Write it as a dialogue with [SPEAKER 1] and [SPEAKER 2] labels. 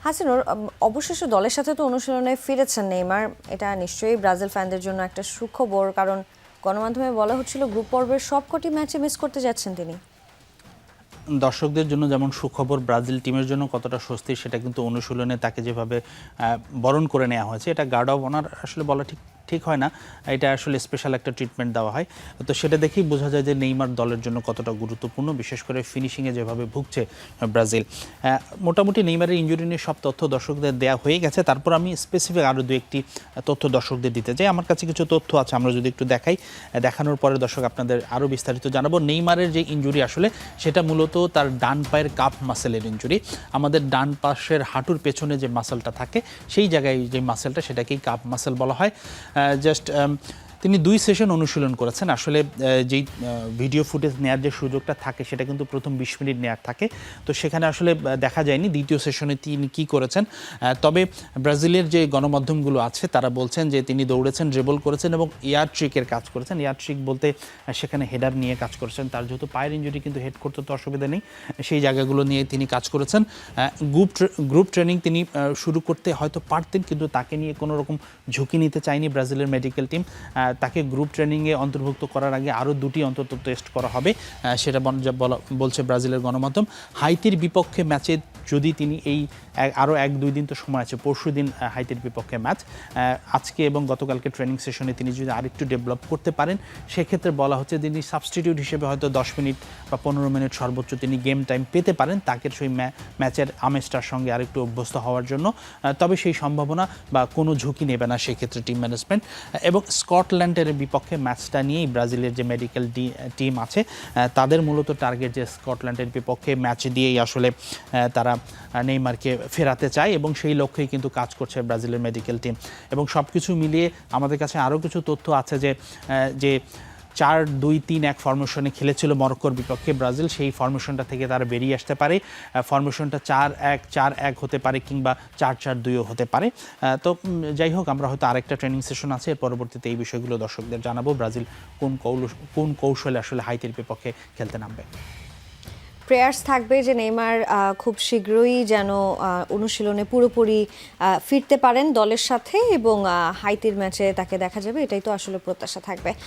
[SPEAKER 1] হাসিনুর, অবশেষে দলের সাথে তো অনুশীলনে ফিরেছেন নেইমার। এটা নিশ্চয়ই ব্রাজিল ফ্যানদের জন্য একটা সুখবর, কারণ গণমাধ্যমে বলা হচ্ছিল গ্রুপ পর্বের সবকটি ম্যাচে মিস করতে যাচ্ছেন তিনি।
[SPEAKER 2] দর্শকদের জন্য যেমন সুখবর, ব্রাজিল টিমের জন্য কতটা স্বস্তি সেটা কিন্তু অনুশীলনে তাকে যেভাবে বরণ করে নেওয়া হয়েছে, এটা গার্ড অফ অনার আসলে বলা ঠিক হয় না, এটা আসলে স্পেশাল একটা ট্রিটমেন্ট দেওয়া হয়। তো সেটা দেখেই বোঝা যায় যে নেইমার দলের জন্য কতটা গুরুত্বপূর্ণ, বিশেষ করে ফিনিশিংয়ে যেভাবে ভুগছে ব্রাজিল। মোটামুটি নেইমারের ইনজুরি নিয়ে সব তথ্য দর্শকদের দেওয়া হয়ে গেছে। তারপর আমি স্পেসিফিক আরও দু একটি তথ্য দর্শকদের দিতে চাই। আমার কাছে কিছু তথ্য আছে, আমরা যদি একটু দেখাই, দেখানোর পরে দর্শক আপনাদের আরও বিস্তারিত জানাবো। নেইমারের যে ইনজুরি আসলে সেটা মূলত তার ডান পায়ের কাপ মাসেলের ইনজুরি। আমাদের ডান পাশের হাঁটুর পেছনে যে মাসেলটা থাকে সেই জায়গায় যে মাসেলটা, সেটাকেই কাপ মাসেল বলা হয়। তিনি 2 সেশন অনুশীলন করেছেন। আসলে যেই ভিডিও ফুটেজ নেওয়ার যে সুযোগটা থাকে সেটা কিন্তু প্রথম 20 মিনিট নেওয়ার থাকে, তো সেখানে আসলে দেখা যায়নি দ্বিতীয় সেশনে তিনি কী করেছেন। তবে ব্রাজিলের যে গণমাধ্যমগুলো আছে তারা বলছেন যে তিনি দৌড়েছেন, ড্রিবল করেছেন এবং এয়ার ট্রিকের কাজ করেছেন। এয়ার ট্রিক বলতে সেখানে হেডার নিয়ে কাজ করেছেন। তার যেহেতু পায়ের ইনজুরি, কিন্তু হেড করতে তো অসুবিধা নেই, সেই জায়গাগুলো নিয়ে তিনি কাজ করেছেন। গ্রুপ ট্রেনিং তিনি শুরু করতে হয়তো পারতেন, কিন্তু তাকে নিয়ে কোনো রকম ঝুঁকি নিতে চায়নি ব্রাজিলের মেডিকেল টিম। তাকে গ্রুপ ট্রেনিংয়ে অন্তর্ভুক্ত করার আগে আরও 2টি অন্তত টেস্ট করা হবে, সেটা বলছে ব্রাজিলের গণমাধ্যম। হাইতির বিপক্ষে ম্যাচে যদি তিনি আরও 1-2 দিন তো সময় আছে, পরশু দিন হাইতির বিপক্ষে ম্যাচ, আজকে এবং গতকালকে ট্রেনিং সেশনে তিনি যদি আরেকটু ডেভেলপ করতে পারেন, সেক্ষেত্রে বলা হচ্ছে তিনি সাবস্টিটিউট হিসেবে হয়তো 10 মিনিট বা 15 মিনিট সর্বোচ্চ তিনি গেম টাইম পেতে পারেন, তাকে সেই ম্যাচের আমেজটার সঙ্গে আরেকটু অভ্যস্ত হওয়ার জন্য। তবে সেই সম্ভাবনা বা কোনো ঝুঁকি নেবে না সেক্ষেত্রে টিম ম্যানেজমেন্ট। এবং স্কটল্যান্ডের বিপক্ষে ম্যাচটা নিয়েই ব্রাজিলের যে মেডিকেল টিম আছে তাদের মূলত টার্গেট যে স্কটল্যান্ডের বিপক্ষে ম্যাচ দিয়েই আসলে তারা নেইমারকে ফেরাতে চায়, এবং সেই লক্ষ্যেই কিন্তু কাজ করছে ব্রাজিলের মেডিকেল টিম। এবং সব কিছু মিলিয়ে আমাদের কাছে আরও কিছু তথ্য আছে যে 4-2-3-1 ফরমেশনে খেলেছিল মরক্কোর বিপক্ষে ব্রাজিল, সেই ফরমেশনটা থেকে তারা বেরিয়ে আসতে পারে। ফরমেশনটা 4-1-4-1 হতে পারে, কিংবা 4-4-2ও হতে পারে। তো যাই হোক, আমরা হয়তো আরেকটা ট্রেনিং সেশন আছে, পরবর্তীতে এই বিষয়গুলো দর্শকদের জানাবো, ব্রাজিল কোন কৌশলে আসলে হাইতির বিপক্ষে খেলতে নামবে।
[SPEAKER 1] প্রেয়ার্স থাকবে যে নেইমার খুব শীঘ্রই যেন অনুশীলনে পুরোপুরি ফিরতে পারেন দলের সাথে, এবং হাইতির ম্যাচে তাকে দেখা যাবে, এটাই তো আসলে প্রত্যাশা থাকবে।